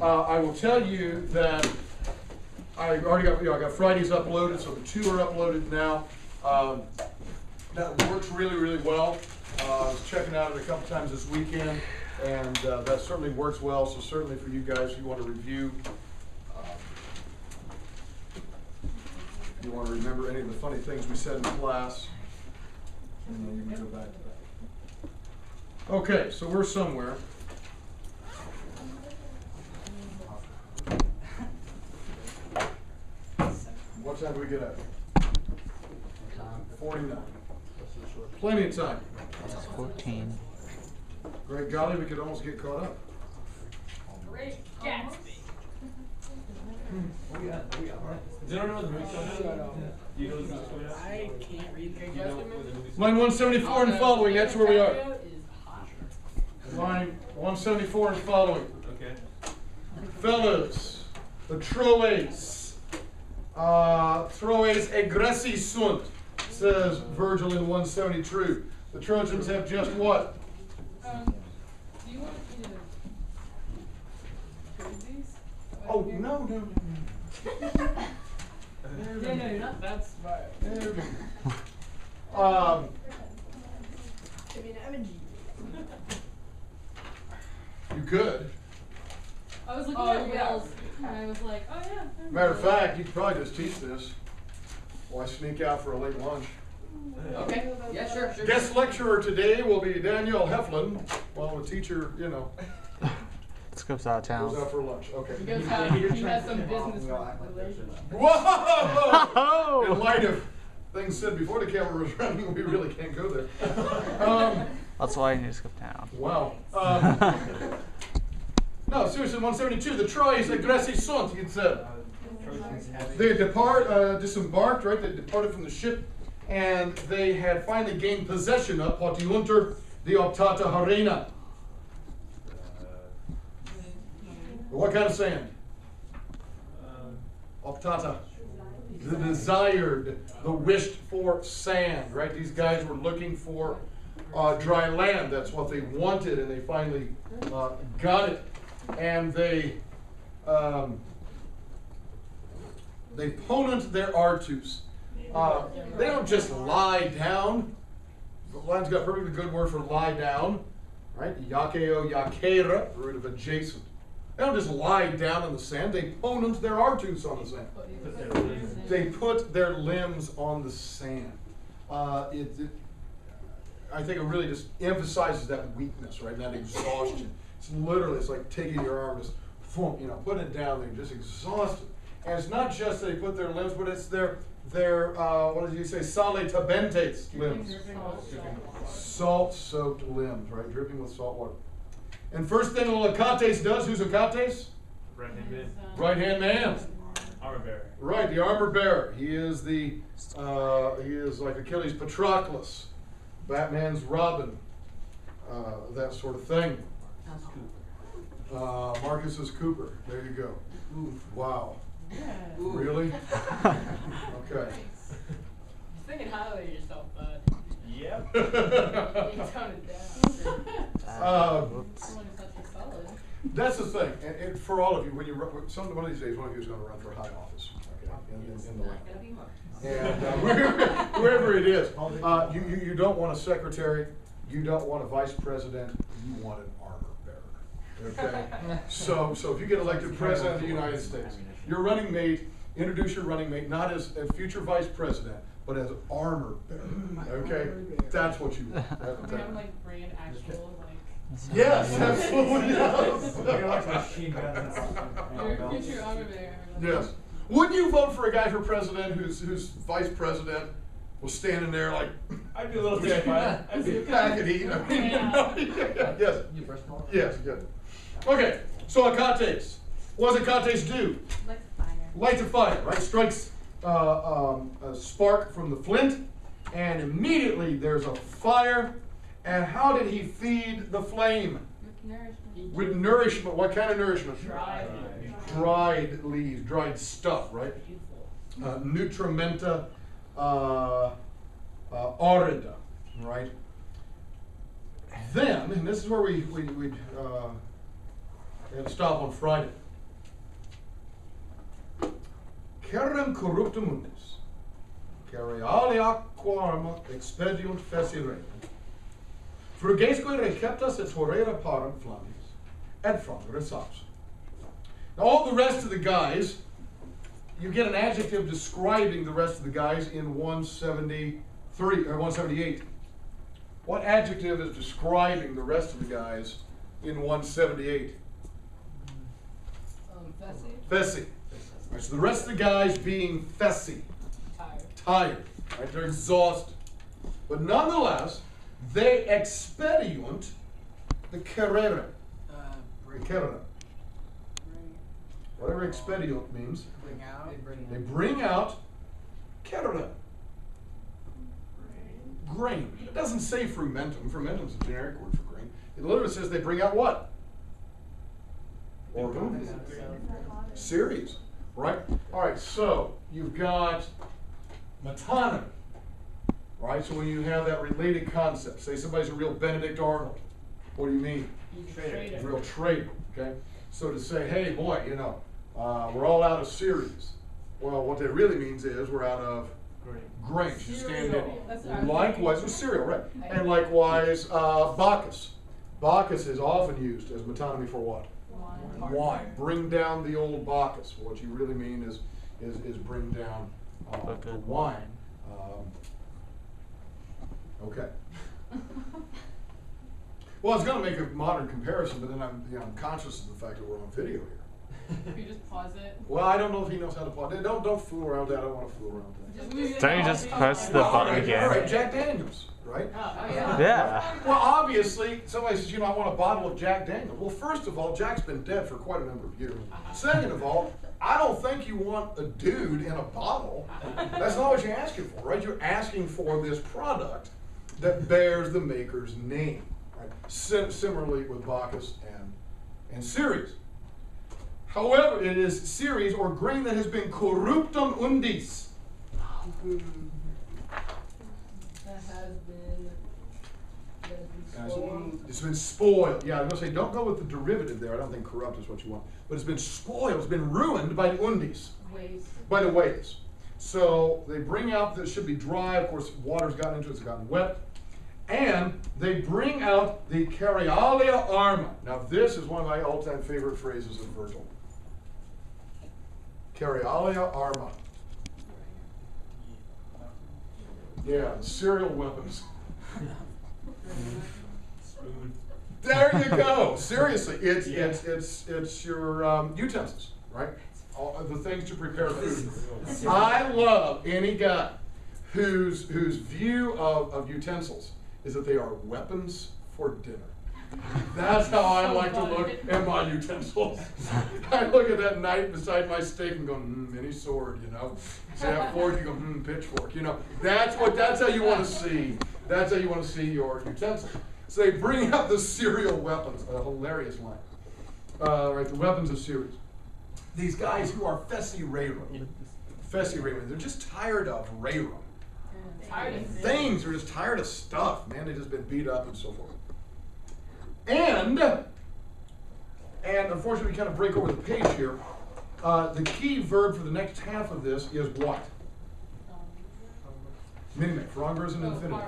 I will tell you that I already got, I got Fridays uploaded, so the 2 are uploaded now. That works really, really well. I was checking out it a couple times this weekend, and that certainly works well. So certainly for you guys, if you want to review, if you want to remember any of the funny things we said in class, and then you can go back to that. Okay, so we're somewhere. What time do we get up? 49. Plenty of time. 14. Great golly, we could almost get caught up. Great Gatsby. Does anyone know what the movie's coming out? Do you know what the movie's coming out? I can't read Great Do you know Gatsby. what the movie's Line 174 and following, that's where we are. Is hot. Line 174 and following. Okay. Fellas, the Troes. Troes egressi sunt, says Virgil in 170 true. The Trojans have just what? Do you want me to grade these? Oh, no. Yeah, no, you're not that smart. You could. I was looking at Wells, and I was like, oh yeah. Matter of fact, you could probably just teach this. Why sneak out for a late lunch? Okay. Yeah, sure. Guest lecturer today will be Danielle Heflin, while the teacher, you know, Scopes out of town. goes out for lunch. Okay. He goes out, he has some business relations. Whoa! In light of things said before the camera was running, we really can't go there. That's why you need to skip town. Wow. No, seriously, 172. The Troyes egressi sunt, he said. They disembarked, right? They departed from the ship, and they had finally gained possession of Potiunter the Optata Harena. What kind of sand? Optata. The desired, the wished for sand, right? These guys were looking for dry land. That's what they wanted, and they finally got it. And they ponent their artus. They don't just lie down. The Latin's got a perfectly good word for lie down, right? Yakeo, yakera, the root of adjacent. They don't just lie down in the sand. They ponent their artus on the sand. They put their limbs on the sand. I think it really just emphasizes that weakness, right? That exhaustion. It's literally, it's like taking your arm, just, you know, putting it down there, just exhausted. And it's not just they put their limbs, but it's their what did you say, sale tabentes limbs. Salt-soaked limbs, right? Dripping with salt water. And first thing Achates does, who's Achates? Right-hand man. Right-hand man. Armor bearer. Right, the armor bearer. He is he is like Achilles' Patroclus, Batman's Robin, that sort of thing. Marcus's Cooper. There you go. Wow. Yeah. Really? Okay. Just thinking highly of yourself, bud. Yep. You tone it down. Whoops. Someone who's such a solid. That's the thing, and for all of you, when you run, one of these days, one of you is going to run for high office, okay, in the land. Not gonna be much. And wherever it is, you don't want a secretary, you don't want a vice president, you want an armor bearer. Okay, so if you get elected president of the United States, your running mate, introduce your running mate not as a future vice president, but as armor bearer. Okay, that's what you want. We have like brand actual like. Yes, absolutely. Your future armor bearer. Yes. Wouldn't you vote for a guy for president whose vice president was standing there like I'd be a little terrified. back and eating? Yes. Yes, good. Okay, so Achates. What does Achates do? Lights a fire, right? Strikes a spark from the flint, and immediately there's a fire. And how did he feed the flame? With nourishment. What kind of nourishment? Dried leaves, dried stuff, right? Nutrimenta aurida, right? Then, and this is where we had to stop on Friday. Kerem corruptum mundis, cerealia quorma expediunt fecere, frugesque receptas et horrera parent flamis, et frangere saps. Now all the rest of the guys, you get an adjective describing the rest of the guys in 173 or 178. What adjective is describing the rest of the guys in 178? Fessy. Right, so the rest of the guys being fessy. Tired. Right, they're exhausted. But nonetheless, they expediunt the carrera. Carrera. Whatever expediunt means. They bring out carrera. Grain. It doesn't say frumentum. Frumentum is a generic word for grain. It literally says they bring out what? Or who? Series. Right? Alright, so you've got metonymy. Right? So when you have that related concept, say somebody's a real Benedict Arnold. What do you mean? Traitor. A real traitor. Okay? So to say, hey boy, you know, we're all out of series. Well, what that really means is we're out of grain. You stand That's in. Likewise, with cereal, right? And likewise, Bacchus. Bacchus is often used as metonymy for what? Wine. Bring down the old Bacchus. What you really mean is bring down the good wine. Okay. Well, I was going to make a modern comparison, but then I'm conscious of the fact that we're on video here. If you just pause it. Well, I don't know if he knows how to pause. Don't fool around with that. I don't want to fool around with that. Don't you just press the button again? All right, Jack Daniels, right? Oh, yeah. Yeah. Well, obviously, somebody says, you know, I want a bottle of Jack Daniels. Well, first of all, Jack's been dead for quite a number of years. Second of all, I don't think you want a dude in a bottle. That's not what you're asking for, right? You're asking for this product that bears the maker's name, right? Similarly with Bacchus and Ceres. However, it is Ceres or grain that has been corruptum undis. It's been spoiled. Yeah, I'm going to say, don't go with the derivative there. I don't think corrupt is what you want. But it's been spoiled. It's been ruined by the undis. By the waves. So they bring out, that should be dry. Of course, water's gotten into it. It's gotten wet. And they bring out the cerealia arma. Now, this is one of my all-time favorite phrases of Virgil. Cerealia arma. Yeah, cereal weapons. There you go. Seriously, it's your utensils, right? All the things to prepare food. I love any guy whose view of utensils is that they are weapons for dinner. That's how I like to look at my utensils. I look at that knife beside my steak and go, mini sword, you know. See that fork, you go, pitchfork, you know. That's how you want to see. That's how you want to see your utensils. So they bring out the cereal weapons, a hilarious line. Right, the weapons of Ceres. These guys who are fessy rerum, they're just tired of rerum. Tired of Things, they're just tired of stuff, man. They've just been beat up and so forth. And unfortunately, we kind of break over the page here. The key verb for the next half of this is what? Minimac. Fronger is an infinitive.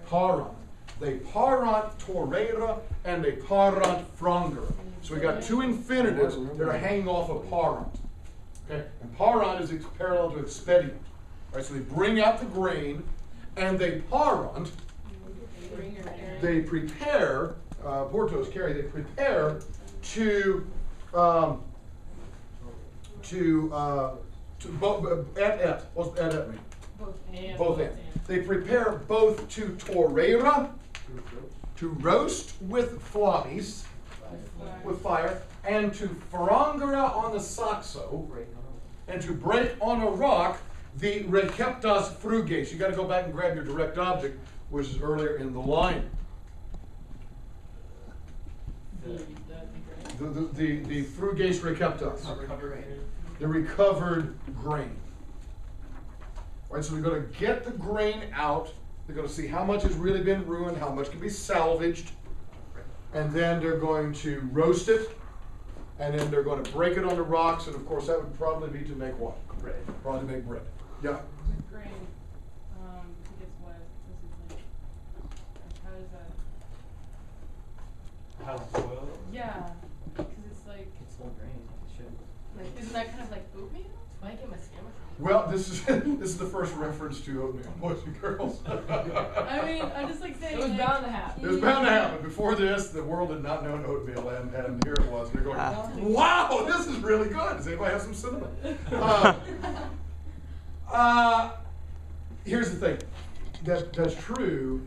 Parant. They parant torera and they parant fronger. So we got two infinitives that are hanging off of parant. Okay? And parant is parallel to expedient. Right? So they bring out the grain and they parant. They prepare. Portos carry. They prepare to et. What's et mean? Both and. They prepare both to torera, to roast with flamis, with fire, and to frangere on the saxo, and to break on a rock the receptas fruges. You got to go back and grab your direct object, which is earlier in the line. The fruges receptas, the recovered grain. Right, so they're going to get the grain out. They're going to see how much has really been ruined, how much can be salvaged, and then they're going to roast it and then they're going to break it on the rocks, and of course that would probably be to make what? Bread. Probably make bread. Yeah. With grain, it gets wet. This is like, how does that? How's it boiled? Yeah, because it's like, It's all grain. It should. like, isn't that kind of like oatmeal? Why get my sandwich? Well, this is the first reference to oatmeal, boys and girls. I mean, I'm just like saying. It was like, bound to happen. It was bound to happen. Before this, the world had not known oatmeal, and here it was. And they're going, wow, this is really good. Does anybody have some cinnamon? Here's the thing. That's true.